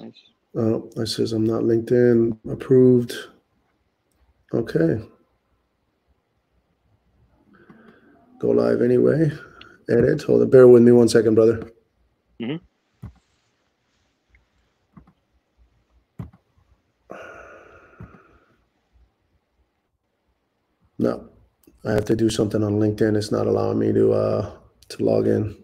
Nice. Oh, it says I'm not LinkedIn approved. Okay. Go live anyway. Edit. Hold on. Bear with me 1 second, brother. Mm-hmm. No, I have to do something on LinkedIn. It's not allowing me to log in.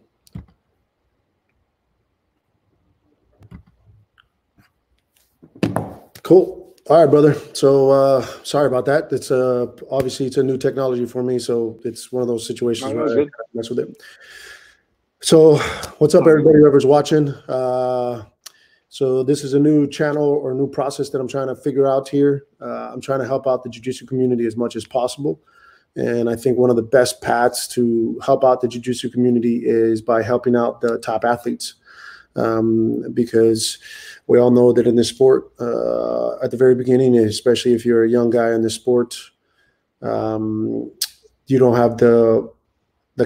Cool. All right, brother. So sorry about that. It's obviously it's a new technology for me, so it's one of those situations where I mess with it. So what's up, everybody whoever's watching? So this is a new channel or new process that I'm trying to figure out here. I'm trying to help out the jiu-jitsu community as much as possible. And I think one of the best paths to help out the jiu-jitsu community is by helping out the top athletes. Because we all know that in this sport, at the very beginning, especially if you're a young guy in this sport, you don't have the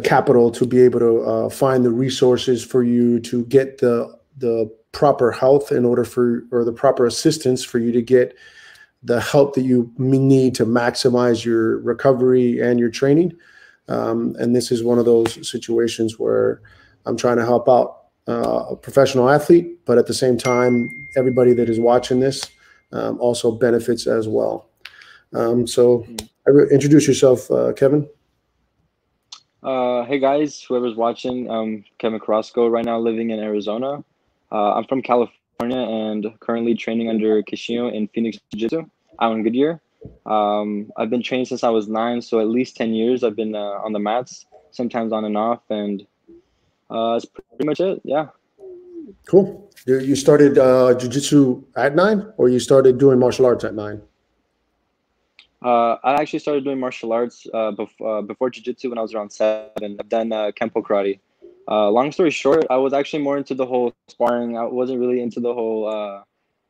capital to be able to find the resources for you to get the proper health in order for, or the proper assistance for you to get the help that you need to maximize your recovery and your training. And this is one of those situations where I'm trying to help out a professional athlete, but at the same time, everybody that is watching this also benefits as well. So introduce yourself, Keven. Hey guys, whoever's watching, I'm Keven Carrasco, right now living in Arizona. I'm from California and currently training under Kishio in Phoenix Jiu-Jitsu out in Goodyear. I've been training since I was 9, so at least 10 years I've been on the mats, sometimes on and off, and that's pretty much it. Yeah. Cool. You started jiu-jitsu at 9, or you started doing martial arts at 9? I actually started doing martial arts before jiu-jitsu when I was around 7. I've done Kempo karate. Long story short, I was actually more into the whole sparring. I wasn't really into the whole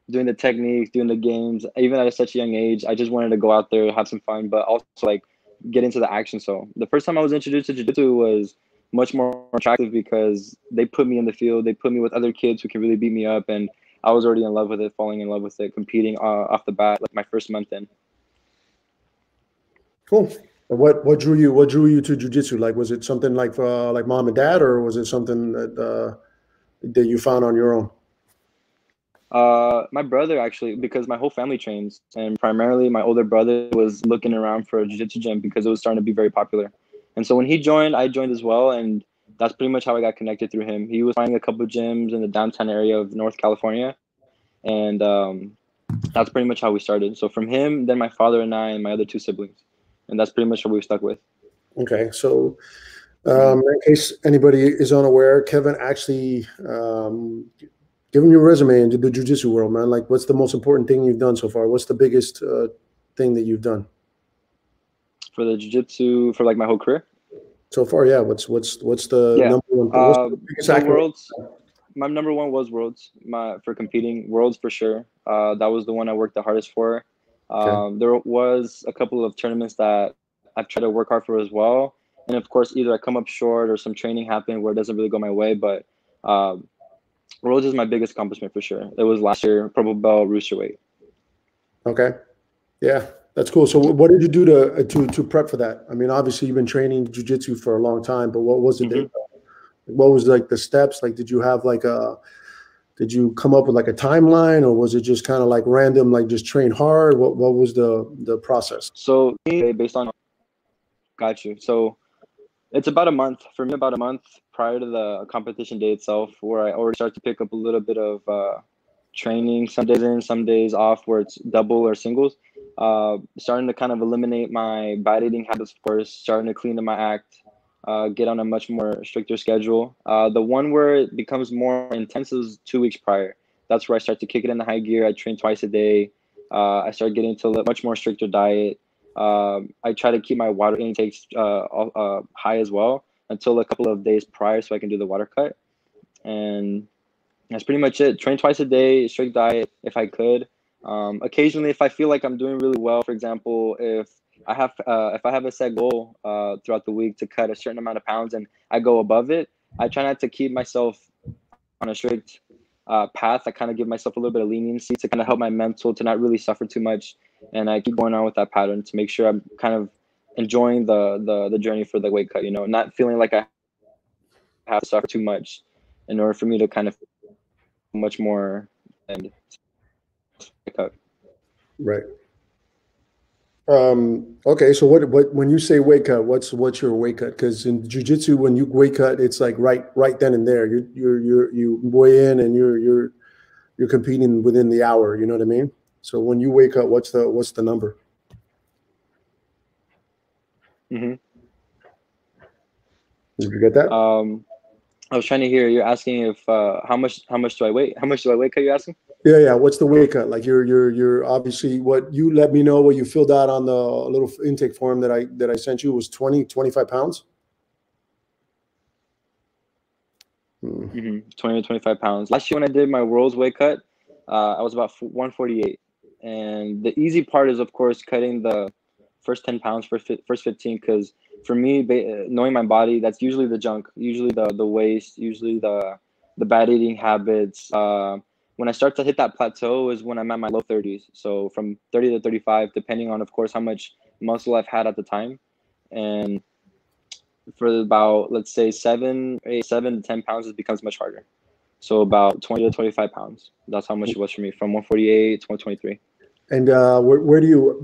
doing the techniques, doing the games. Even at such a young age, I just wanted to go out there, have some fun, but also like get into the action. So the first time I was introduced to jiu-jitsu was much more attractive because they put me in the field. They put me with other kids who could really beat me up, and I was already in love with it, falling in love with it, competing off the bat, like my first month in. Cool. And what drew you to jiu-jitsu? Like, was it something like mom and dad, or was it something that you found on your own? My brother, actually, because my whole family trains, and primarily my older brother was looking around for a jiu-jitsu gym because it was starting to be very popular. And so when he joined, I joined as well, and that's pretty much how I got connected through him. He was finding a couple of gyms in the downtown area of North California, and that's pretty much how we started. So from him, then my father and I and my other 2 siblings, and that's pretty much what we stuck with. Okay, so in case anybody is unaware, Keven actually give him your resume into the jiu-jitsu world, man. Like, what's the most important thing you've done so far? What's the biggest thing that you've done for the jiu-jitsu for like my whole career? So far, yeah. What's the number one? What's the biggest Worlds. My number one was Worlds. For competing, Worlds for sure. That was the one I worked the hardest for. Okay. There was a couple of tournaments that I've tried to work hard for as well, and of course, either I come up short or some training happened where it doesn't really go my way. But Worlds is my biggest accomplishment for sure. It was last year, purple belt rooster weight. Okay. Yeah, that's cool. So what did you do to prep for that? I mean, obviously you've been training jiu-jitsu for a long time, but what was it? What was like the steps? Like, did you have like did you come up with like a timeline, or was it just kind of like random, like just train hard? What was the process? So based on, got you. So it's about a month for me, about a month prior to the competition day itself, where I already start to pick up a little bit of training, some days in, some days off, where it's double or singles. Starting to kind of eliminate my bad eating habits, of course, starting to clean up my act, get on a much more stricter schedule. The one where it becomes more intense is 2 weeks prior. That's where I start to kick it in the high gear. I train twice a day. I start getting to a much more stricter diet. I try to keep my water intakes high as well until a couple of days prior so I can do the water cut. And that's pretty much it. Train twice a day, strict diet if I could. Occasionally, if I feel like I'm doing really well, for example, if I have a set goal throughout the week to cut a certain amount of pounds and I go above it, I try not to keep myself on a strict path. I kind of give myself a little bit of leniency to kind of help my mental to not really suffer too much. And I keep going on with that pattern to make sure I'm kind of enjoying the journey for the weight cut, you know, not feeling like I have to suffer too much in order for me to kind of much more and cut. Right. Okay, so what when you say weight cut, what's your weight cut? Because in jiu-jitsu, when you weight cut, it's like right then and there. You weigh in and you're competing within the hour. You know what I mean? So when you weight cut, what's the number? Mm-hmm. Did you get that? I was trying to hear. You're asking if how much do I weigh? How much do I weight cut? You're asking? Yeah. What's the weight cut? Like you're obviously what you let me know what you filled out on the little intake form that I sent you was 25 pounds. 20 to 25 pounds. Last year when I did my world's weight cut, I was about 148. And the easy part is, of course, cutting the first 10 pounds, first 15, because for me, knowing my body, that's usually the junk, usually the waste, usually the bad eating habits. When I start to hit that plateau is when I'm at my low 30s. So from 30 to 35, depending on, of course, how much muscle I've had at the time. And for about, let's say 7 to 10 pounds, it becomes much harder. So about 20 to 25 pounds. That's how much it was for me, from 148 to 123. And where do you,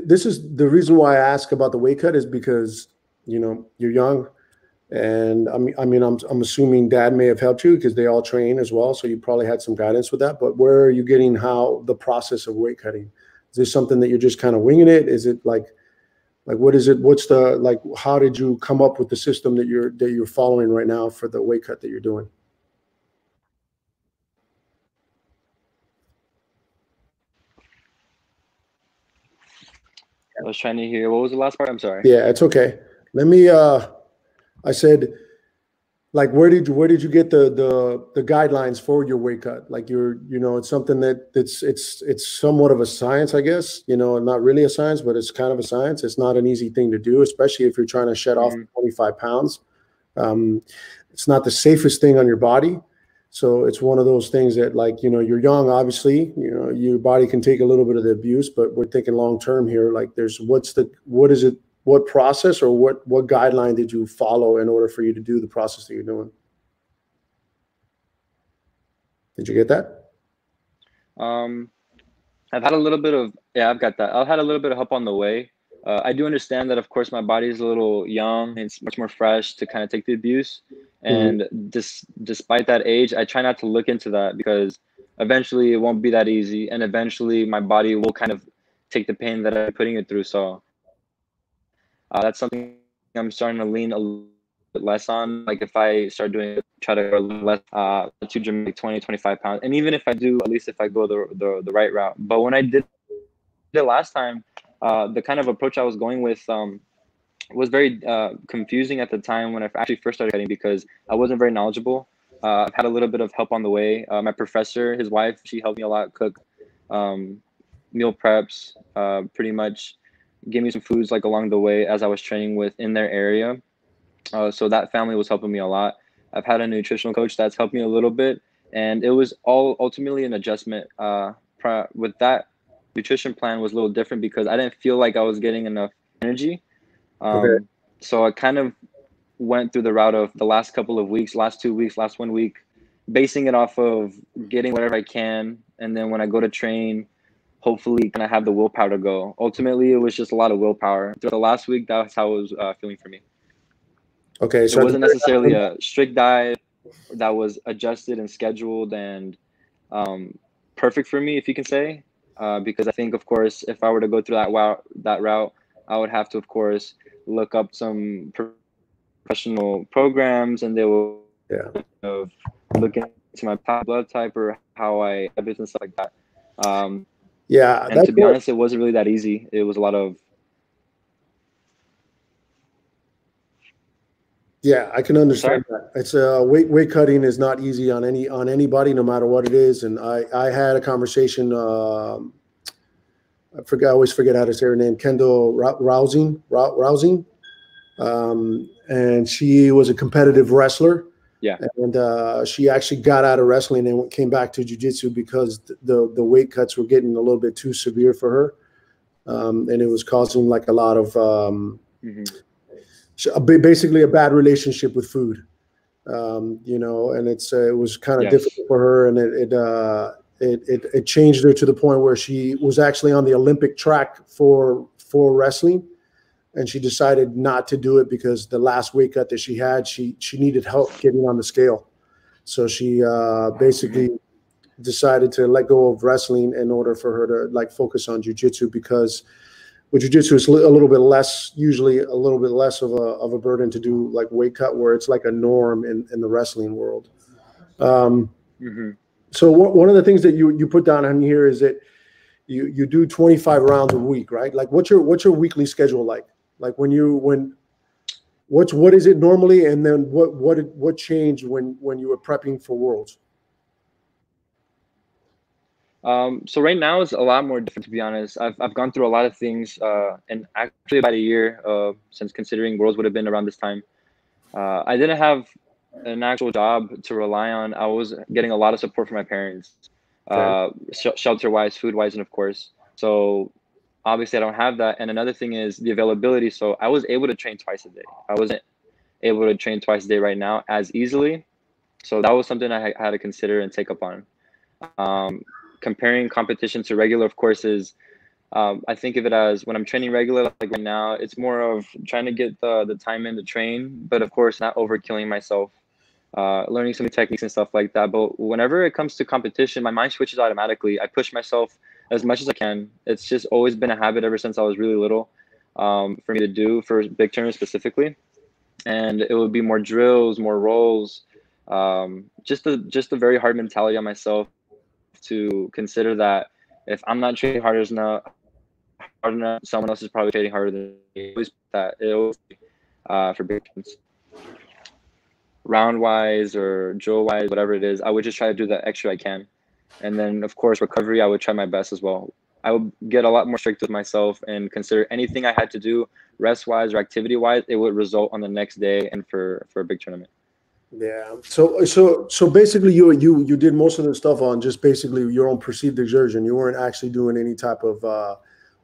this is the reason why I ask about the weight cut is because, you know, you're young. And I'm assuming dad may have helped you because they all train as well. So you probably had some guidance with that. But where are you getting the process of weight cutting? Is this something that you're just kind of winging it? Is it like what is it? What's how did you come up with the system that you're following right now for the weight cut that you're doing? I was trying to hear. What was the last part? I'm sorry. Yeah, it's okay. Let me. I said, like, where did you get the guidelines for your weight cut? Like, it's something that it's somewhat of a science, I guess. You know, not really a science, but it's kind of a science. It's not an easy thing to do, especially if you're trying to shed off 25 pounds. It's not the safest thing on your body. So it's one of those things that, like, you know, you're young, obviously, you know, your body can take a little bit of the abuse, but we're thinking long term here. Like, what process or what guideline did you follow in order for you to do the process that you're doing? Did you get that? I've had a little bit of, I've got that. I've had a little bit of help on the way. I do understand that, of course, my body is a little young and it's much more fresh to kind of take the abuse. And despite that age, I try not to look into that because eventually it won't be that easy. And eventually my body will kind of take the pain that I'm putting it through. So that's something I'm starting to lean a little bit less on. Like if I start try to go less too dramatic, 20, 25 pounds. And even if I do, at least if I go the right route. But when I did it last time, the kind of approach I was going with was very confusing at the time when I actually first started cutting because I wasn't very knowledgeable. I've had a little bit of help on the way. My professor, his wife, she helped me a lot cook meal preps, pretty much gave me some foods like along the way as I was training in their area. So that family was helping me a lot. I've had a nutritional coach that's helped me a little bit. And it was all ultimately an adjustment. With that nutrition plan was a little different because I didn't feel like I was getting enough energy. So I kind of went through the route of the last couple of weeks, last 2 weeks, last 1 week, basing it off of getting whatever I can. And then when I go to train, hopefully kind of have the willpower to go. Ultimately, it was just a lot of willpower. Through the last week, that's how it was feeling for me. Okay. So it wasn't necessarily a strict diet that was adjusted and scheduled and perfect for me, if you can say. Because I think, of course, if I were to go through that route, I would have to, of course, look up some professional programs, and they will look into my blood type or how I habits and stuff like that. And to be honest, it wasn't really that easy. It was a lot of. Yeah, I can understand that. It's weight cutting is not easy on anybody, no matter what it is. And I had a conversation. I always forget how to say her name. Kendall Rousing, and she was a competitive wrestler. Yeah. And she actually got out of wrestling and came back to jiu-jitsu because the weight cuts were getting a little bit too severe for her. And it was causing like a lot of basically a bad relationship with food, you know, and it was kind of difficult for her, and it changed her to the point where she was actually on the Olympic track for wrestling, and she decided not to do it because the last weight cut that she had, she needed help getting on the scale. So she basically decided to let go of wrestling in order for her to like focus on jiu-jitsu, because with jiu-jitsu it's a little bit less, usually a little bit less of a burden to do like weight cut, where it's like a norm in the wrestling world. So one of the things that you put down on here is that you do 25 rounds a week, right? Like what's your weekly schedule like? Like what is it normally, and then what changed when you were prepping for Worlds? So right now it's a lot more different, to be honest. I've gone through a lot of things, and actually about a year since, considering Worlds would have been around this time. I didn't have an actual job to rely on. I was getting a lot of support from my parents, shelter-wise, food-wise, and of course. So obviously I don't have that. And another thing is the availability. So I was able to train twice a day. I wasn't able to train twice a day right now as easily. So that was something I had to consider and take up on. Comparing competition to regular, of course, is I think of it as when I'm training regular, like right now, it's more of trying to get the time in to train, but of course not overkilling myself, learning some new techniques and stuff like that. But whenever it comes to competition, my mind switches automatically. I push myself as much as I can. It's just always been a habit ever since I was really little, for me to do for big tournaments specifically. And it would be more drills, more rolls, just a very hard mentality on myself to consider that if I'm not training hard enough, someone else is probably training harder than me. It always for big tournaments. Round wise or drill wise, whatever it is, I would just try to do the extra I can. And then of course recovery, I would try my best as well. I would get a lot more strict with myself and consider anything I had to do rest wise or activity wise, it would result on the next day and for a big tournament. Yeah. So basically you did most of the stuff on just basically your own perceived exertion. You weren't actually doing any type of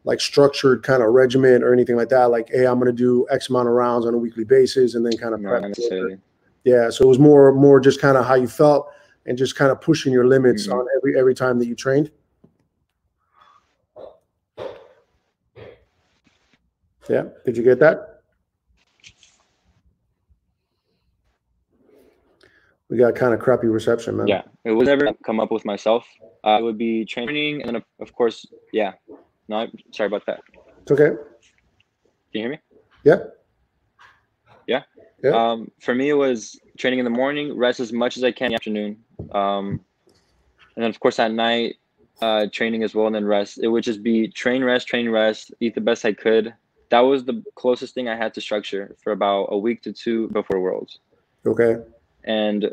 like structured kind of regimen or anything like that. Like, hey, I'm going to do X amount of rounds on a weekly basis and then kind of prep. Not necessarily. Yeah. So it was more just kind of how you felt and just kind of pushing your limits on every time that you trained. Yeah. Did you get that? We got kind of crappy reception, man. Yeah, it was never come up with myself. It would be training, and then of course, yeah. No, sorry about that. It's okay. Can you hear me? Yeah. Yeah. For me, it was training in the morning, rest as much as I can in the afternoon, and then of course at night, training as well, and then rest. It would just be train, rest, eat the best I could. That was the closest thing I had to structure for about a week to two before Worlds. Okay. And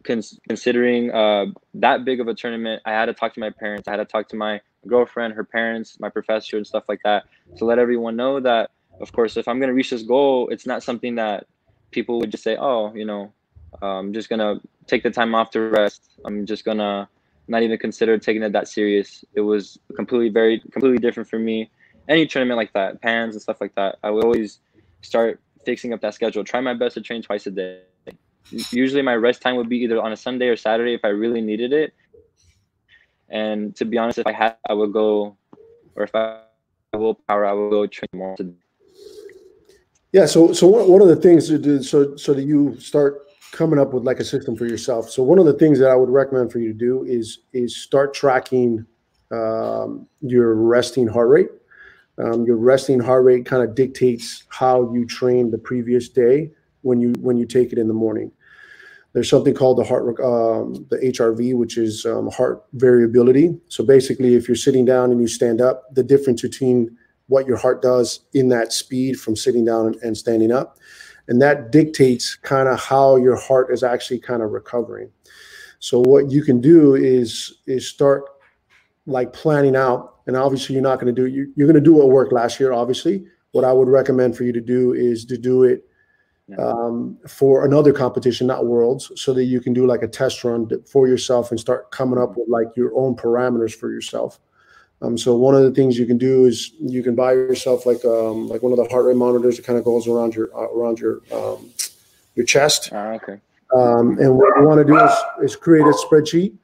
considering that big of a tournament, I had to talk to my parents. I had to talk to my girlfriend, her parents, my professor, and stuff like that to let everyone know that, of course, if I'm going to reach this goal, it's not something that people would just say, oh, you know, I'm just going to take the time off to rest. I'm just going to not even consider taking it that serious. It was completely different for me. Any tournament like that, PANs and stuff like that, I would always start fixing up that schedule, try my best to train twice a day. Usually my rest time would be either on a Sunday or Saturday if I really needed it. And to be honest, if I had, I would go, or if I had willpower, I would go train more. Yeah. So one of the things to do, so that you start coming up with like a system for yourself. So one of the things that I would recommend for you to do is start tracking your resting heart rate. Your resting heart rate kind of dictates how you train the previous day when you take it in the morning. There's something called the HRV, which is heart variability. So basically, if you're sitting down and you stand up, the difference between what your heart does in that speed from sitting down and standing up, and that dictates kind of how your heart is actually kind of recovering. So what you can do is start like planning out, and obviously you're not going to do, you're going to do what worked last year. Obviously, what I would recommend for you to do is to do it for another competition, not Worlds, so that you can do like a test run for yourself and start coming up with like your own parameters for yourself. So one of the things you can do is you can buy yourself like one of the heart rate monitors that kind of goes around your chest. Okay. And what you want to do is create a spreadsheet,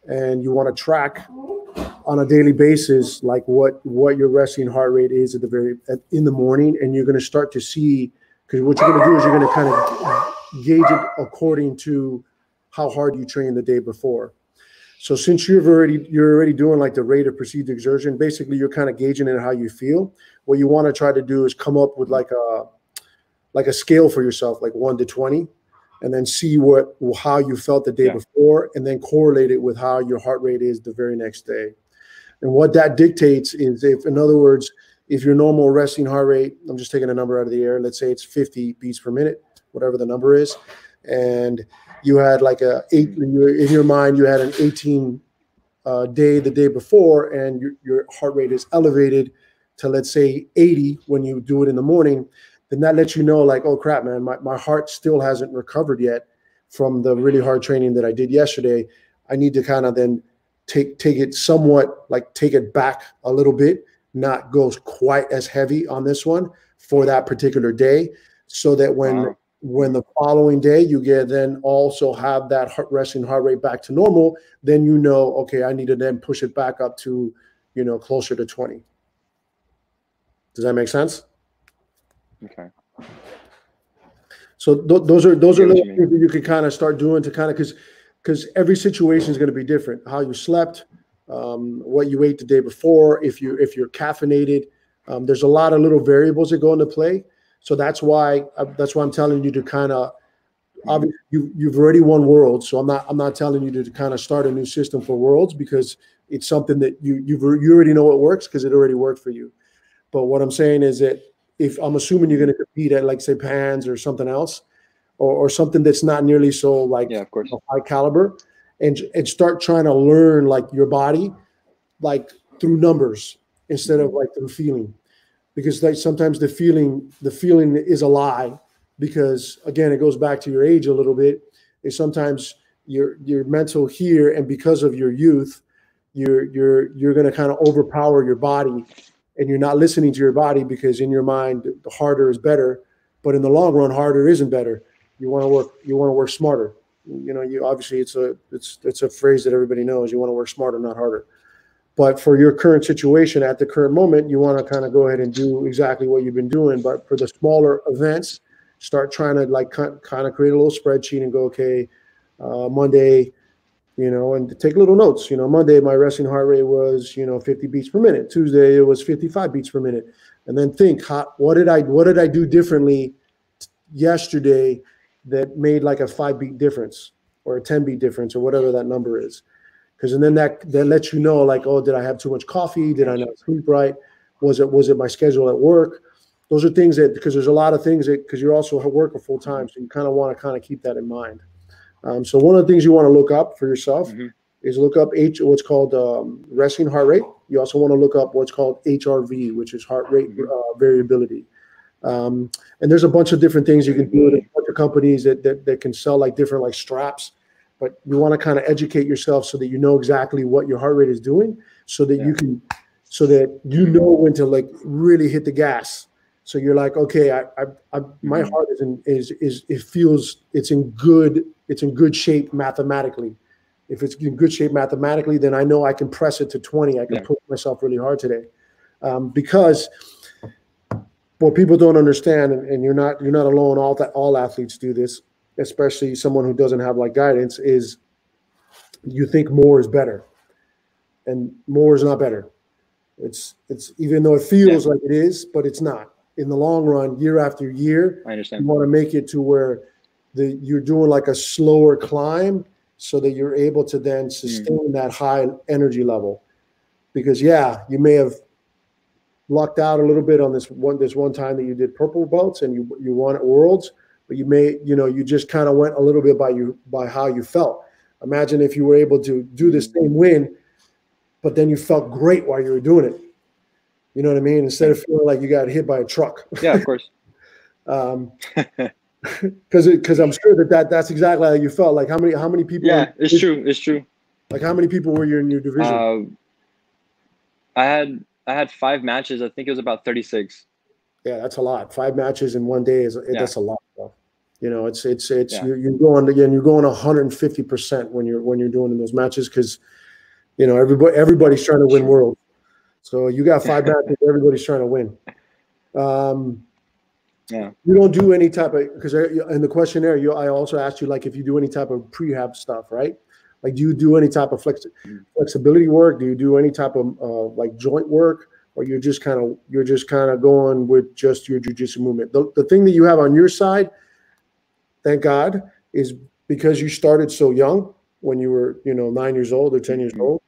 and you want to track on a daily basis like what your resting heart rate is in the morning, and you're going to start to see, because what you're going to do is you're going to kind of gauge it according to how hard you trained the day before. So since you're already doing like the rate of perceived exertion, basically you're kind of gauging it how you feel. What you want to try to do is come up with like a scale for yourself, like 1 to 20, and then see how you felt the day before, and then correlate it with how your heart rate is the very next day. And what that dictates is, in other words, if your normal resting heart rate, I'm just taking a number out of the air, let's say it's 50 beats per minute, whatever the number is, and you had like in your mind, you had an 18 day the day before, and your heart rate is elevated to, let's say, 80 when you do it in the morning, then that lets you know like, oh crap, man, my heart still hasn't recovered yet from the really hard training that I did yesterday. I need to kind of then take it somewhat, like take it back a little bit, not go quite as heavy on this one for that particular day, so that when the following day you then also have that resting heart rate back to normal, then you know, okay, I need to then push it back up to, closer to 20. Does that make sense? Okay. So those are little things that you can kind of start doing to kind of, because every situation is going to be different. How you slept, what you ate the day before, if you're caffeinated, there's a lot of little variables that go into play. So that's why I'm telling you to kind of, obviously you've already won Worlds. So I'm not telling you to kind of start a new system for Worlds, because it's something that you already know it works, because it already worked for you. But what I'm saying is that if I'm assuming you're going to compete at, like, say, Pans or something else, or something that's not nearly so like of course, high caliber, and start trying to learn like your body, like through numbers instead of like through feeling. Because like sometimes the feeling is a lie, because again, it goes back to your age a little bit. Is sometimes your mental here, and because of your youth, you're going to kind of overpower your body, and you're not listening to your body, because in your mind the harder is better, but in the long run harder isn't better. You want to work smarter. You obviously it's a phrase that everybody knows. You want to work smarter, not harder. But for your current situation at the current moment, you want to kind of go ahead and do exactly what you've been doing. But for the smaller events, start trying to like kind of create a little spreadsheet and go, okay, Monday, and take little notes. Monday, my resting heart rate was, 50 beats per minute. Tuesday, it was 55 beats per minute. And then think, what did I do differently yesterday that made like a 5-beat difference or a 10-beat difference or whatever that number is? Because then that lets you know, like, oh, did I have too much coffee? Did I not sleep right? Was it my schedule at work? Those are things that, because there's a lot of things that, because you're also working full time, so you kind of want to kind of keep that in mind. So one of the things you want to look up for yourself is look up what's called resting heart rate. You also want to look up what's called HRV, which is heart rate variability. And there's a bunch of different things you can do. There's a bunch of companies that can sell like different like straps. But you want to kind of educate yourself so that you know exactly what your heart rate is doing, so that you know when to like really hit the gas. So you're like, okay, my heart it's in good shape mathematically. If it's in good shape mathematically, then I know I can press it to 20. I can push myself really hard today, because what people don't understand, and you're not alone. All athletes do this, especially someone who doesn't have like guidance, is you think more is better, and more is not better. It's even though it feels like it is, but it's not. In the long run, year after year, I understand. You want to make it to where you're doing like a slower climb, so that you're able to then sustain that high energy level. Because you may have lucked out a little bit on this one time that you did purple belts and you won at Worlds, but you just kind of went a little bit by how you felt. Imagine if you were able to do the same win, but then you felt great while you were doing it. You know what I mean? Instead of feeling like you got hit by a truck. Yeah, of course. Because I'm sure that's exactly how you felt. Like how many people? Yeah, it's true. It's true. Like how many people were you in your division? I had 5 matches. I think it was about 36. Yeah, that's a lot. 5 matches in one day that's a lot. Bro. You know, it's Yeah. you're going again. You're going 150% when you're doing those matches because you know everybody's trying to win world. So you got 5 matches. Everybody's trying to win. Yeah. You don't do any type of because in the questionnaire I also asked you like if you do any type of prehab stuff, right? Like, do you do any type of flexibility work? Do you do any type of like joint work, or you're just kind of going with just your jiu-jitsu movement? The thing that you have on your side, thank God, is because you started so young when you were 9 years old or 10 years old.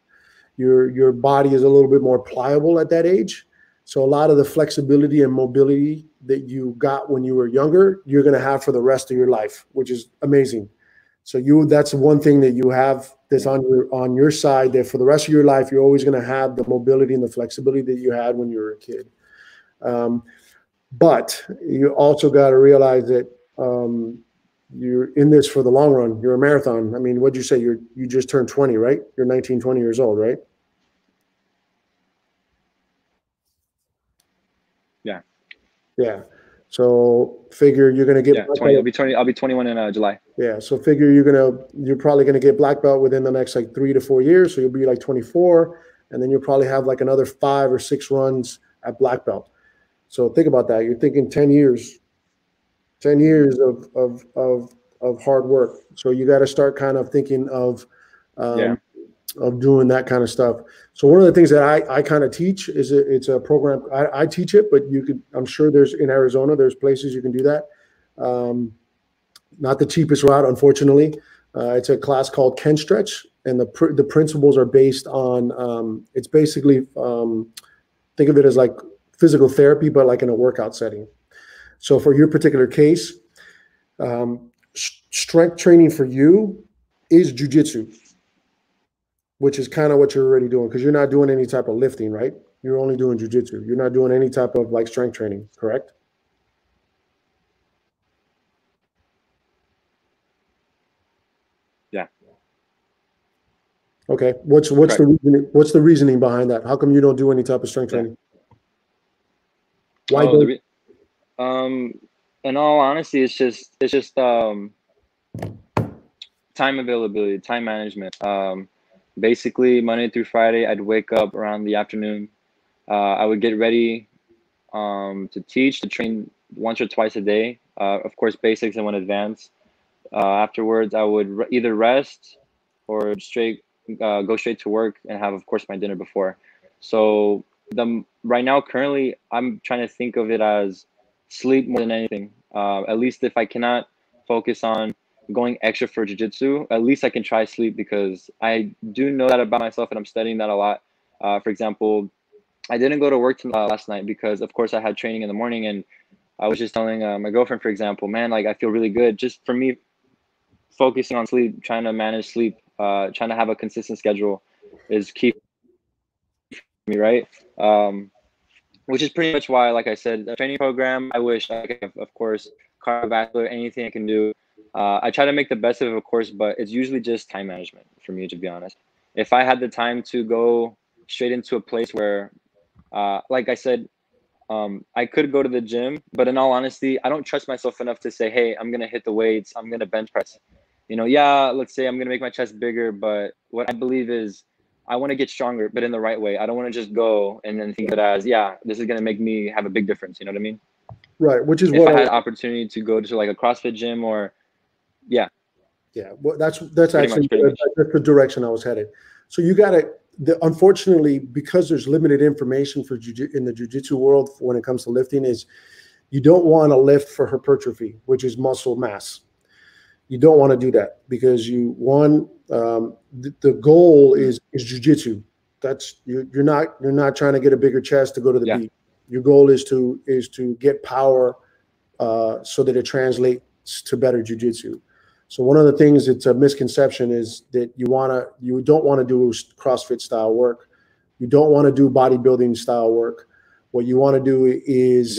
Your body is a little bit more pliable at that age. So a lot of the flexibility and mobility that you got when you were younger, you're going to have for the rest of your life, which is amazing. So that's one thing that you have that's on your side that for the rest of your life, you're always going to have the mobility and the flexibility that you had when you were a kid. But you also got to realize that you're in this for the long run. You're a marathon. I mean, what'd you say? You just turned 20, right? You're 19, 20 years old, right? Yeah. Yeah. So figure you're going to get 20. I'll be 21 in July. Yeah. So figure you're probably going to get black belt within the next like 3 to 4 years. So you'll be like 24, and then you'll probably have like another 5 or 6 runs at black belt. So think about that. You're thinking 10 years of hard work. So you got to start kind of thinking of doing that kind of stuff. So one of the things that I kind of teach is it's a program. I teach it, but I'm sure in Arizona, there's places you can do that. Not the cheapest route, unfortunately. It's a class called Ken Stretch, and the principles are based on, it's basically, think of it as like physical therapy, but like in a workout setting. So for your particular case, strength training for you is jiu-jitsu, which is kind of what you're already doing because you're not doing any type of lifting, right? You're only doing jiu-jitsu. You're not doing any type of like strength training, correct? Yeah. Okay. What's the reasoning behind that? How come you don't do any type of strength training? Why in all honesty, it's just time availability, time management. Basically Monday through Friday, I'd wake up around the afternoon. I would get ready to train once or twice a day. Of course, basics and one advanced. Afterwards, I would either rest or go straight to work and have, of course, my dinner before. So right now, currently, I'm trying to think of it as sleep more than anything. At least if I cannot focus on going extra for jiu-jitsu, at least I can try sleep because I do know that about myself and I'm studying that a lot. For example, I didn't go to work last night because, of course, I had training in the morning, and I was just telling my girlfriend, for example, man, like I feel really good. Just for me, focusing on sleep, trying to manage sleep, trying to have a consistent schedule is key for me, right? Which is pretty much why, like I said, the training program, I wish I could have, of course, cardiovascular, anything I can do. I try to make the best of it, of course, but it's usually just time management for me, to be honest. If I had the time to go straight into a place where, like I said, I could go to the gym, but in all honesty, I don't trust myself enough to say, hey, I'm going to hit the weights, I'm going to bench press. Let's say I'm going to make my chest bigger, but what I believe is I want to get stronger, but in the right way. I don't want to just go and then think of it as, this is going to make me have a big difference. You know what I mean? Right. Which is if I had opportunity to go to like a CrossFit gym or, Yeah. Well, that's actually that's the direction I was headed. So you got to, unfortunately, because there's limited information in the jiu-jitsu world when it comes to lifting, is you don't want to lift for hypertrophy, which is muscle mass. You don't want to do that because the goal is jiu-jitsu. That's you're not trying to get a bigger chest to go to the beach. Your goal is to get power so that it translates to better jiu-jitsu. So one of the things that's a misconception is that you don't want to do CrossFit style work. You don't want to do bodybuilding style work. What you want to do is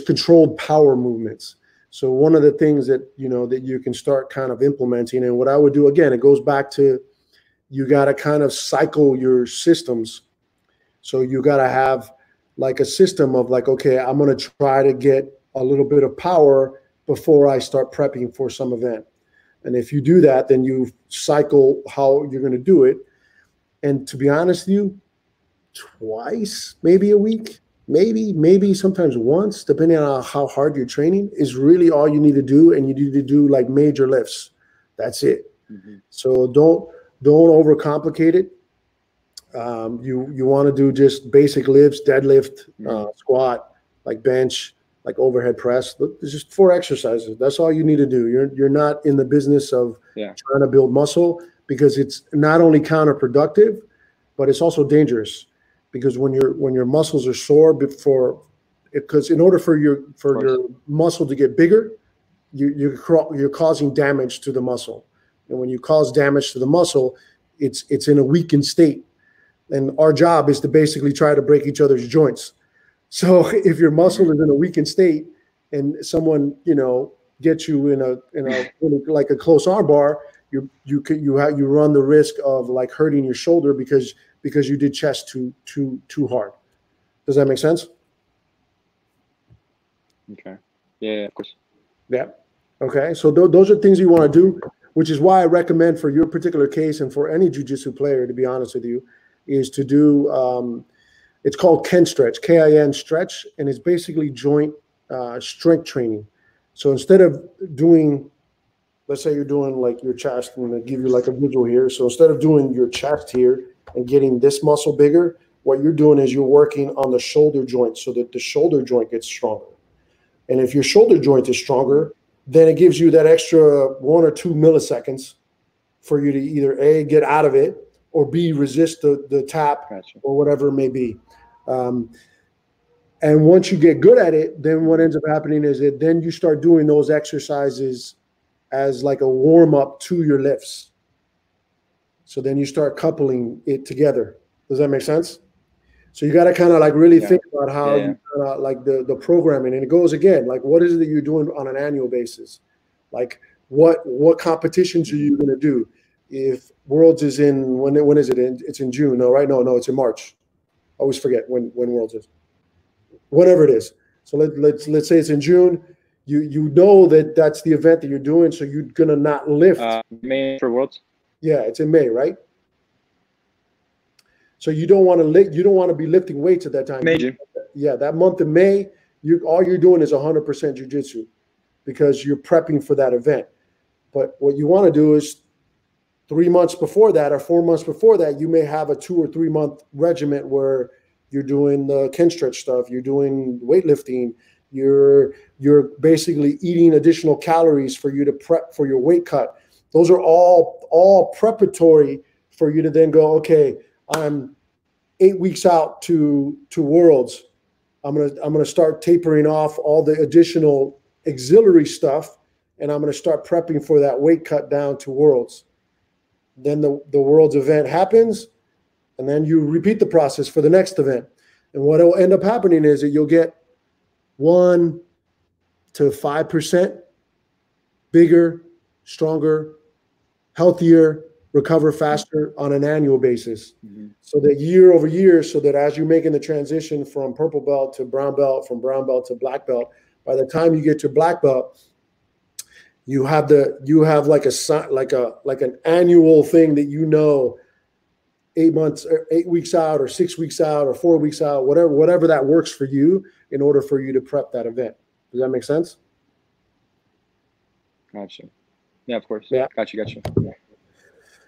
controlled power movements. So one of the things that, that you can start kind of implementing, and what I would do, again, it goes back to, you got to kind of cycle your systems. So you got to have like a system of like, okay, I'm going to try to get a little bit of power before I start prepping for some event. And if you do that, then you cycle how you're going to do it. And to be honest with you, twice, maybe a week, maybe sometimes once, depending on how hard you're training, is really all you need to do. And you need to do like major lifts. That's it. Mm-hmm. So don't overcomplicate it. You want to do just basic lifts, deadlift, squat, like bench, like overhead press. It's just 4 exercises. That's all you need to do. You're not in the business of trying to build muscle, because it's not only counterproductive, but it's also dangerous. Because when your muscles are sore, because in order for your muscle to get bigger, you're causing damage to the muscle. And when you cause damage to the muscle, it's in a weakened state. And our job is to basically try to break each other's joints. So if your muscle is in a weakened state and someone, gets you in a like a close arm bar, you run the risk of like hurting your shoulder because you did chest too hard. Does that make sense? Okay. Yeah, of course. Yeah. Okay. So those are things you want to do, which is why I recommend for your particular case and for any jiu-jitsu player, to be honest with you, is to do, it's called Ken stretch, K-I-N stretch, and it's basically joint strength training. So instead of doing, let's say you're doing like your chest, I'm going to give you like a visual here. So instead of doing your chest here and getting this muscle bigger, what you're doing is you're working on the shoulder joint so that the shoulder joint gets stronger. And if your shoulder joint is stronger, then it gives you that extra 1 or 2 milliseconds for you to either A, get out of it, or B, resist the tap, or whatever it may be. And once you get good at it, then what ends up happening is that then you start doing those exercises as like a warm-up to your lifts. So then you start coupling it together. Does that make sense? So you got to kind of like really think about how you like the programming. And it goes again, like what is it that you're doing on an annual basis? Like what competitions are you going to do? If Worlds is in, when is it? It's in June. No, right? No, it's in March. I always forget when Worlds is. Whatever it is. So let's say it's in June. You know that's the event that you're doing, so you're gonna not lift. May for Worlds. Yeah, it's in May, right? So you don't want to be lifting weights at that time. May. Yeah, that month of May, all you're doing is 100% jiu-jitsu because you're prepping for that event. But what you want to do is 3 months before that or 4 months before that, you may have a 2 or 3 month regimen where you're doing the Ken stretch stuff, you're doing weightlifting, you're basically eating additional calories for you to prep for your weight cut. Those are all preparatory for you to then go, okay, I'm 8 weeks out to Worlds. I'm gonna start tapering off all the additional auxiliary stuff, and I'm gonna start prepping for that weight cut down to Worlds. Then the Worlds event happens, and then you repeat the process for the next event. And what will end up happening is that you'll get 1 to 5% bigger, stronger, healthier, recover faster on an annual basis. Mm-hmm. So that year over year, so that as you're making the transition from purple belt to brown belt, from brown belt to black belt, by the time you get to black belt, you have like an annual thing that 8 weeks out or 6 weeks out or 4 weeks out, whatever that works for you in order for you to prep that event. Does that make sense? Gotcha. Yeah, of course. Yeah. Gotcha. Yeah.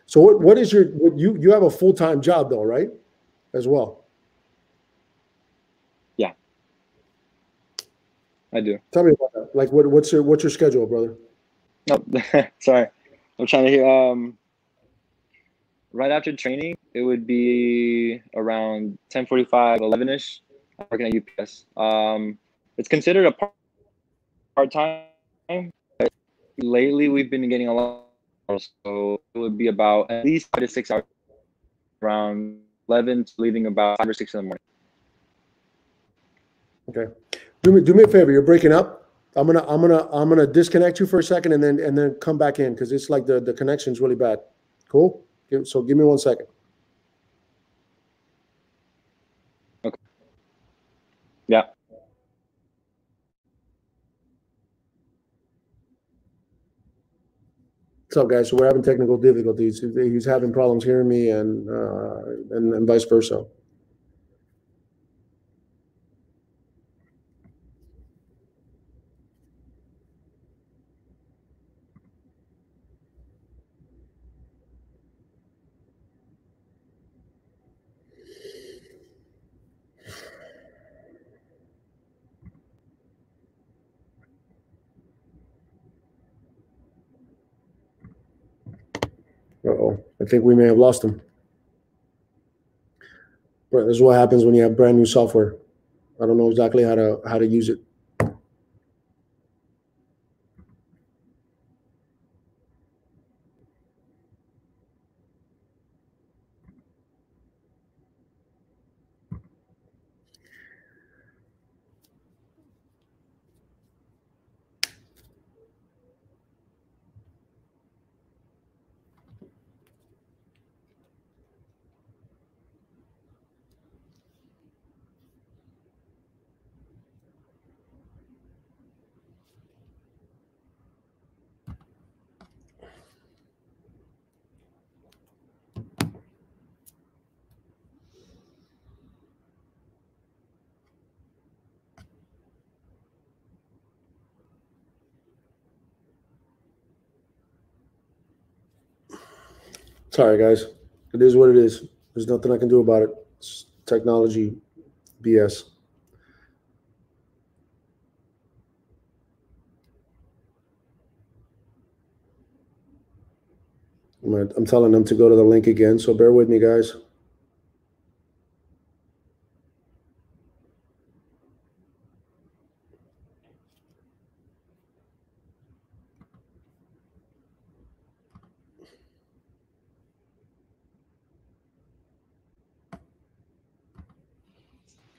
So what is you have a full-time job though, right? As well. Yeah. I do. Tell me about that. Like what's your schedule, brother? No, sorry. I'm trying to hear right after training, it would be around 10:45, 11-ish. I'm working at UPS. It's considered a part-time. But lately, we've been getting a lot, so it would be about at least 5 to 6 hours, around 11 to leaving about 5 or 6 in the morning. Okay. Do me a favor. You're breaking up. I'm gonna disconnect you for a second and then come back in because it's like the connection's really bad. Cool. So give me 1 second. Okay. Yeah. What's up, guys? So we're having technical difficulties. He's having problems hearing me, and vice versa. Uh-oh, I think we may have lost him. But this is what happens when you have brand new software. I don't know exactly how to use it. Sorry, guys. It is what it is. There's nothing I can do about it. It's technology BS. I'm telling them to go to the link again, so bear with me, guys.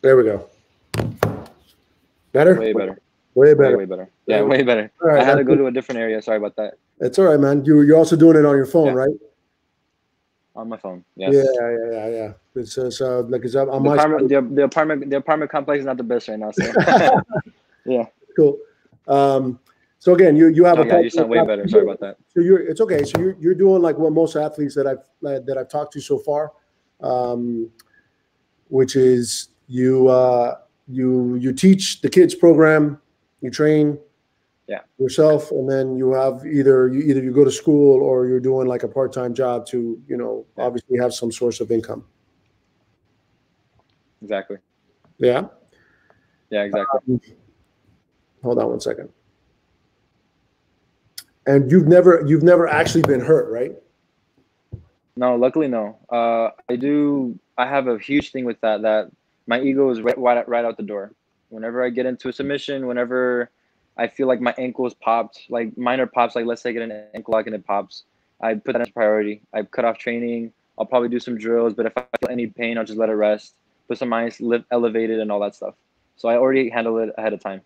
There we go. Better? Way better. Way better. Way better. Yeah, way better. Right, I had to go to a different area. Sorry about that. It's all right, man. You're also doing it on your phone, right? On my phone. Yes. Yeah. It's like it's on my side. The apartment complex is not the best right now. So yeah. Cool. So again, you have you sound way better. Sorry about that. So it's okay. So you're doing like what most athletes that I've talked to so far, which is you teach the kids program, you train yourself, and then you have either you go to school or you're doing like a part-time job to obviously have some source of income. Exactly. Yeah. Yeah, exactly. Hold on 1 second. And you've never actually been hurt, right? No, luckily no. I have a huge thing with that my ego is right out the door. Whenever I get into a submission, whenever I feel like my ankle is popped, like minor pops, like let's say I get an ankle lock and it pops, I put that as a priority. I cut off training. I'll probably do some drills, but if I feel any pain, I'll just let it rest. Put some ice, elevated, and all that stuff. So I already handled it ahead of time.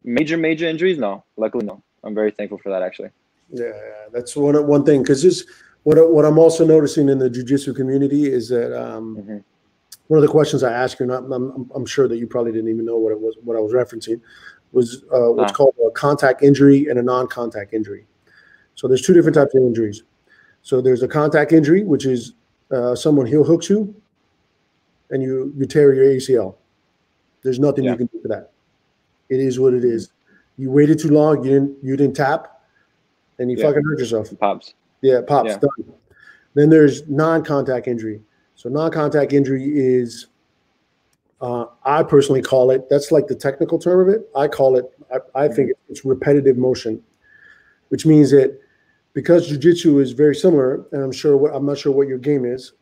Major injuries, no. Luckily, no. I'm very thankful for that, actually. Yeah, that's one thing, because just what I'm also noticing in the jiu-jitsu community is that one of the questions I asked you, and I'm sure that you probably didn't even know what I was referencing, was what's called a contact injury and a non-contact injury. So there's two different types of injuries. So there's a contact injury, which is someone heel hooks you, and you tear your ACL. There's nothing you can do for that. It is what it is. You waited too long. You didn't tap, and you fucking hurt yourself. It pops. Yeah, it pops. Done. Then there's non-contact injury. So non-contact injury is, I personally call it, that's like the technical term of it. I call it, I think it's repetitive motion, which means that because jiu-jitsu is very similar, and I'm not sure what your game is,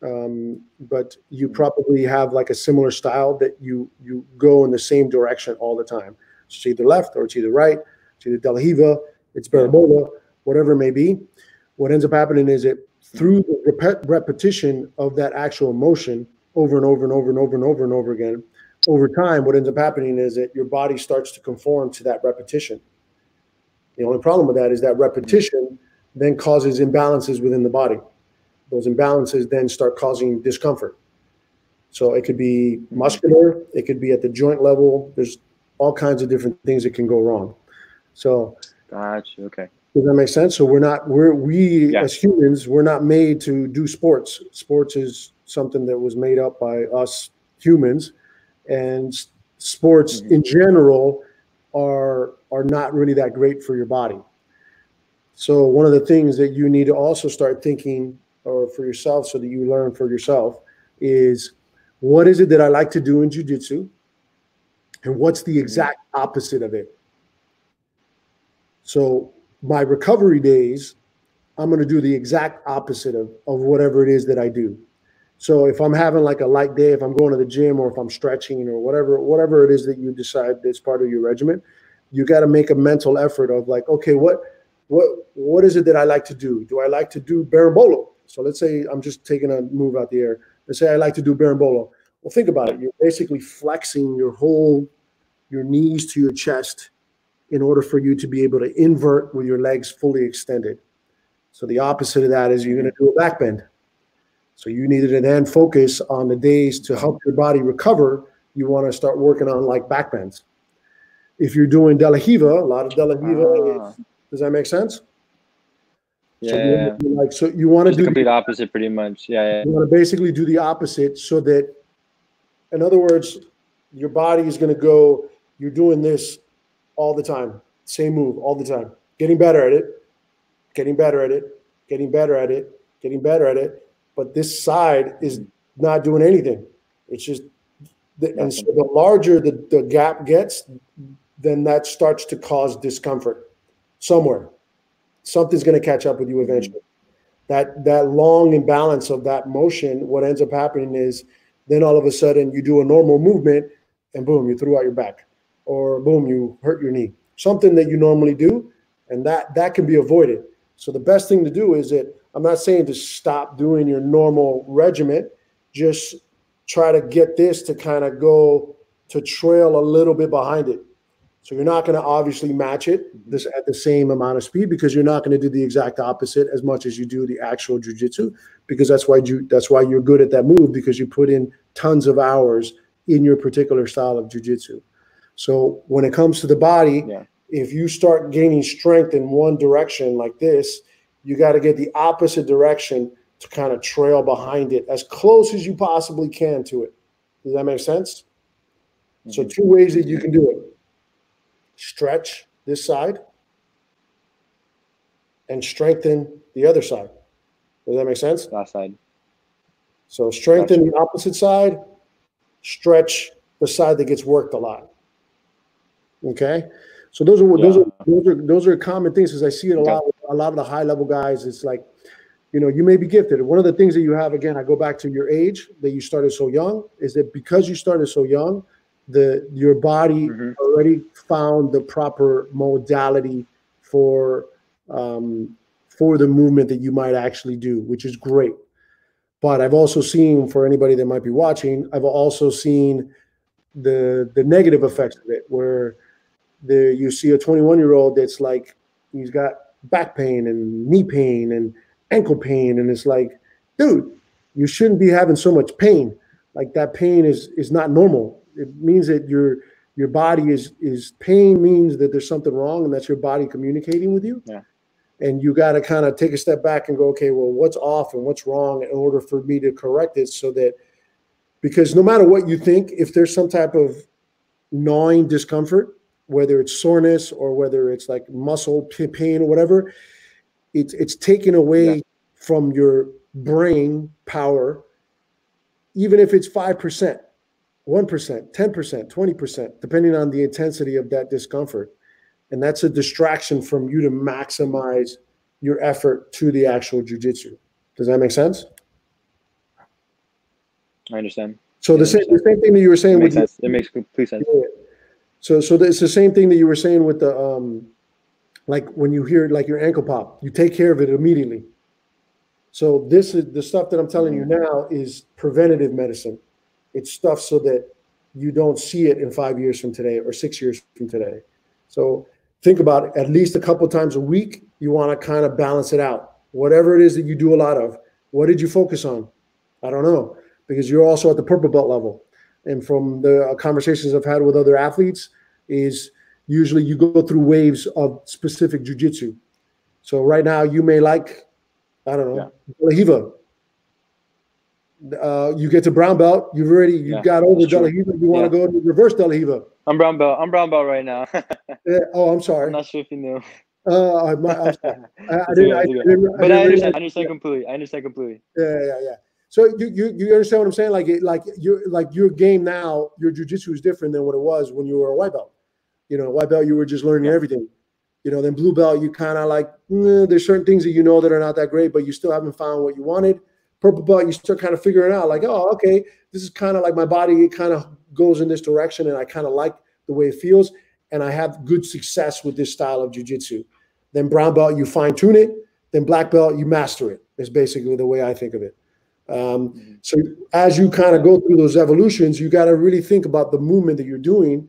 but you probably have like a similar style that you go in the same direction all the time. It's either left or it's either right. It's either De La Hiva, it's Barabola, whatever it may be. What ends up happening is that through the repetition of that actual motion over and over and over and over and over and over again, over time, what ends up happening is that your body starts to conform to that repetition. The only problem with that is that repetition then causes imbalances within the body. Those imbalances then start causing discomfort. So it could be muscular, it could be at the joint level. There's all kinds of different things that can go wrong. So, gotcha. Okay. Does that make sense? So we as humans, we're not made to do sports. Sports is something that was made up by us humans, and sports in general are not really that great for your body. So one of the things that you need to also start thinking, or for yourself, so that you learn for yourself, is what is it that I like to do in jiu-jitsu, and what's the exact opposite of it? So my recovery days, I'm going to do the exact opposite of whatever it is that I do. So if I'm having like a light day, if I'm going to the gym, or if I'm stretching, or whatever it is that you decide that's part of your regimen, you got to make a mental effort of like, okay, what is it that I like to do? Do I like to do berimbolo? So let's say I'm just taking a move out the air. Let's say I like to do berimbolo. Well, think about it. You're basically flexing your knees to your chest in order for you to be able to invert with your legs fully extended. So the opposite of that is you're going to do a back bend. So you needed to then focus on the days to help your body recover. You want to start working on like back bends. If you're doing De La Riva, a lot of De La Riva, does that make sense? Yeah. So you want to do the complete opposite, pretty much. Yeah. You want to basically do the opposite, so that, in other words, your body is going to go, you're doing this all the time, same move all the time, getting better at it, getting better at it, getting better at it, getting better at it. But this side is not doing anything. It's just, and so the larger the gap gets, then that starts to cause discomfort somewhere. Something's going to catch up with you eventually. That long imbalance of that motion, what ends up happening is then all of a sudden you do a normal movement and boom, you threw out your back, or boom, you hurt your knee. Something that you normally do, and that can be avoided. So the best thing to do is that, I'm not saying to stop doing your normal regimen, just try to get this to kind of go to trail a little bit behind it. So you're not going to obviously match it at the same amount of speed, because you're not going to do the exact opposite as much as you do the actual jiu-jitsu, because that's why you're good at that move, because you put in tons of hours in your particular style of jiu-jitsu. So when it comes to the body, if you start gaining strength in one direction like this, you got to get the opposite direction to kind of trail behind it as close as you possibly can to it. Does that make sense? So 2 ways that you can do it. Stretch this side and strengthen the other side. Does that make sense? That side. So strengthen the opposite side, stretch the side that gets worked a lot. Okay? So those are common things, because I see it a lot with a lot of the high level guys. It's like, you may be gifted. One of the things that you have, again, I go back to your age, that you started so young, is that because you started so young, your body already found the proper modality for the movement that you might actually do, which is great. But I've also seen, for anybody that might be watching, I've also seen the negative effects of it, where you see a 21-year-old that's like, he's got back pain and knee pain and ankle pain, and it's like, dude, you shouldn't be having so much pain. Like, that pain is not normal. It means that your body is pain means that there's something wrong, and that's your body communicating with you. Yeah. And you got to kind of take a step back and go, okay, well, what's off and what's wrong, in order for me to correct it, so that, because no matter what you think, if there's some type of gnawing discomfort, whether it's soreness or whether it's like muscle pain or whatever, it's taken away from your brain power, even if it's 5%, 1%, 10%, 20%, depending on the intensity of that discomfort. And that's a distraction from you to maximize your effort to the actual jiu-jitsu. Does that make sense? I understand. So the same thing that you were saying with sense. It makes complete sense. Yeah. So it's the same thing that you were saying with the like when you hear like your ankle pop, you take care of it immediately. So this is the stuff that I'm telling you now is preventative medicine. It's stuff so that you don't see it in 5 years from today or 6 years from today. So think about it. At least a couple times a week, you want to kind of balance it out. Whatever it is that you do a lot of, what did you focus on? I don't know, because you're also at the purple belt level. And from the conversations I've had with other athletes is usually you go through waves of specific jiu-jitsu. So right now you may like, I don't know, De La Riva. You get to brown belt, you've got over De La Riva, you want to go to reverse De La Riva. I'm brown belt right now. Oh, I'm sorry. I'm not sure if you knew. I'm sorry. But I understand completely. Yeah. So you understand what I'm saying? Like your game now, your jiu-jitsu is different than what it was when you were a white belt. White belt, you were just learning everything. Then blue belt, you kind of like, there's certain things that that are not that great, but you still haven't found what you wanted. Purple belt, you start kind of figuring out like, oh, okay, this is kind of like my body, it kind of goes in this direction and I kind of like the way it feels. And I have good success with this style of jiu-jitsu. Then brown belt, you fine tune it. Then black belt, you master it. Is basically the way I think of it. So as you kind of go through those evolutions, you got to really think about the movement that you're doing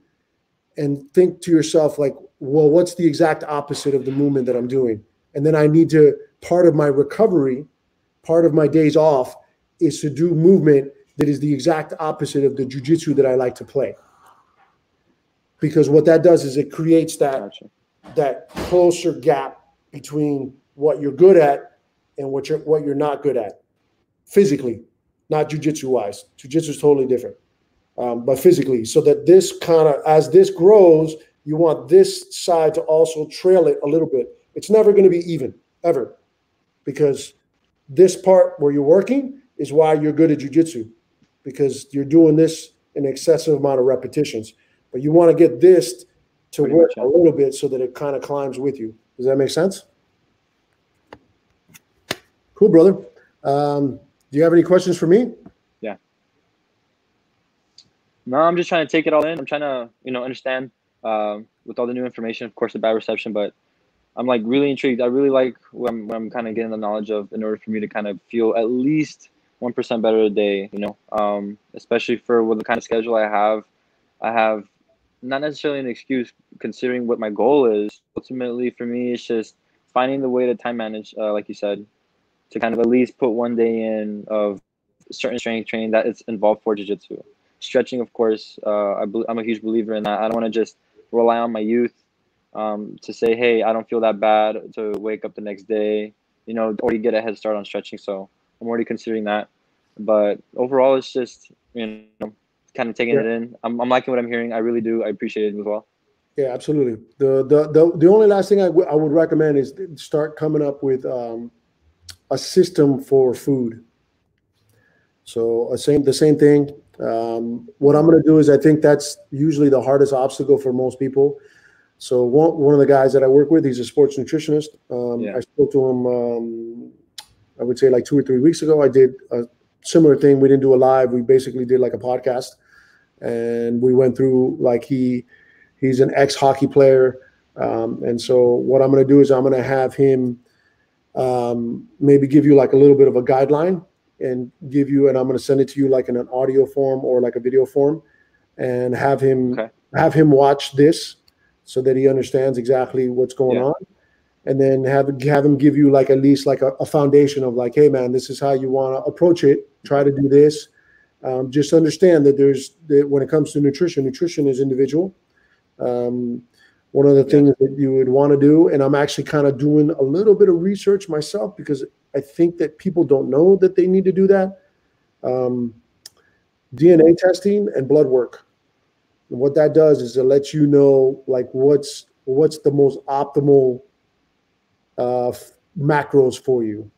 and think to yourself like, well, what's the exact opposite of the movement that I'm doing? And then I need to, part of my recovery, part of my days off is to do movement that is the exact opposite of the jiu-jitsu that I like to play. Because what that does is it creates that closer gap between what you're good at and what you're not good at physically, not jiu-jitsu wise. Jiu-jitsu is totally different, but physically. So that this kind of, as this grows, you want this side to also trail it a little bit. It's never going to be even, ever, because this part where you're working is why you're good at jiu-jitsu, because you're doing this in an excessive amount of repetitions. But you want to get this to work a little bit so that it kind of climbs with you. Does that make sense? Cool, brother. Do you have any questions for me? Yeah. No, I'm just trying to take it all in. I'm trying to, understand with all the new information, of course, the bad reception, but I'm like really intrigued. I really like what I'm kind of getting the knowledge of in order for me to kind of feel at least 1% better a day, especially for what the kind of schedule I have. I have not necessarily an excuse considering what my goal is. Ultimately, for me, it's just finding the way to time manage, like you said, to kind of at least put one day in of certain strength training that is involved for jiu-jitsu. Stretching, of course, I'm a huge believer in that. I don't want to just rely on my youth to say, hey, I don't feel that bad to wake up the next day, already get a head start on stretching. So I'm already considering that. But overall, it's just, kind of taking it in. I'm liking what I'm hearing. I really do. I appreciate it as well. Yeah, absolutely. The only last thing I would recommend is start coming up with a system for food. So the same thing. What I'm going to do is I think that's usually the hardest obstacle for most people. So one of the guys that I work with, he's a sports nutritionist. I spoke to him, I would say like 2 or 3 weeks ago. I did a similar thing. We didn't do a live. We basically did like a podcast. And we went through like he's an ex-hockey player. And so what I'm going to do is I'm going to have him maybe give you like a little bit of a guideline and I'm going to send it to you like in an audio form or like a video form and have him watch this so that he understands exactly what's going on. And then have him give you like at least like a foundation of like, hey man, this is how you want to approach it. Try to do this. Just understand that when it comes to nutrition is individual. One of the things that you would want to do, and I'm actually kind of doing a little bit of research myself because I think that people don't know that they need to do that. DNA testing and blood work. And what that does is it lets you know like what's the most optimal macros for you.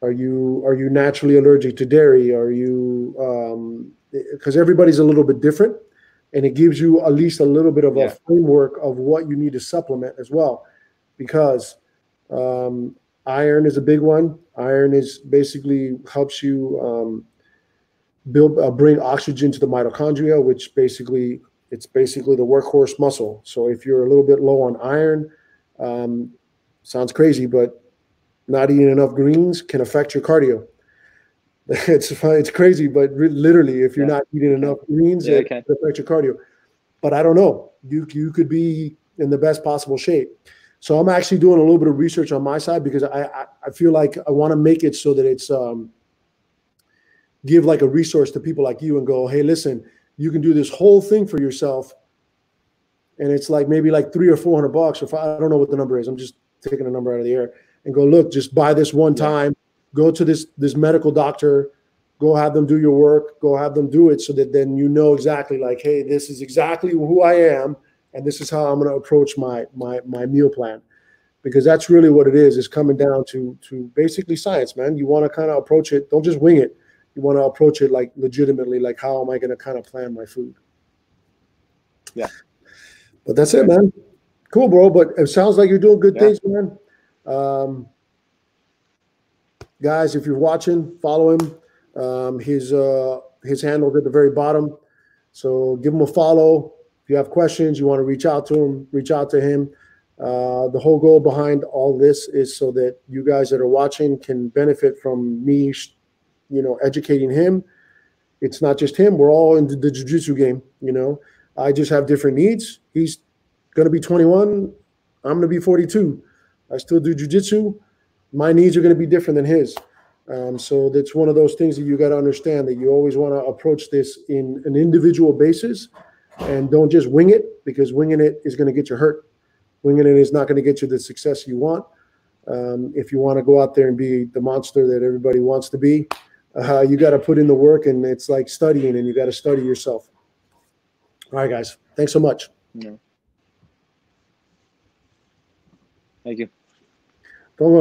Are you naturally allergic to dairy? Are you because everybody's a little bit different, and it gives you at least a little bit of a framework of what you need to supplement as well, because iron is a big one. Iron is basically helps you bring oxygen to the mitochondria, which basically it's basically the workhorse muscle. So if you're a little bit low on iron, sounds crazy, but not eating enough greens can affect your cardio. It's crazy, but literally, if you're not eating enough greens, it affects your cardio. But I don't know. You could be in the best possible shape. So I'm actually doing a little bit of research on my side because I feel like I want to make it so that it's give like a resource to people like you and go, hey, listen, you can do this whole thing for yourself. And it's like maybe like $300 or $400 or I don't know what the number is. I'm just taking a number out of the air and go, look, just buy this one time, go to this medical doctor, go have them do your work, go have them do it so that then you know exactly like, hey, this is exactly who I am. And this is how I'm going to approach my meal plan. Because that's really what it is coming down to basically science, man. You want to kind of approach it. Don't just wing it. You want to approach it like legitimately, like how am I going to kind of plan my food? Yeah. But that's it, man. Cool, bro. But it sounds like you're doing good things, man. Guys, if you're watching, follow him. His handle's at the very bottom. So give him a follow. If you have questions, you want to reach out to him, reach out to him. The whole goal behind all this is so that you guys that are watching can benefit from me, educating him. It's not just him. We're all in the jiu-jitsu game, I just have different needs. He's going to be 21. I'm going to be 42. I still do jiu-jitsu. My needs are going to be different than his. So that's one of those things that you got to understand, that you always want to approach this in an individual basis and don't just wing it, because winging it is going to get you hurt. Winging it is not going to get you the success you want. If you want to go out there and be the monster that everybody wants to be, you got to put in the work, and it's like studying, and you got to study yourself. All right, guys. Thanks so much. Yeah. Thank you. Don't go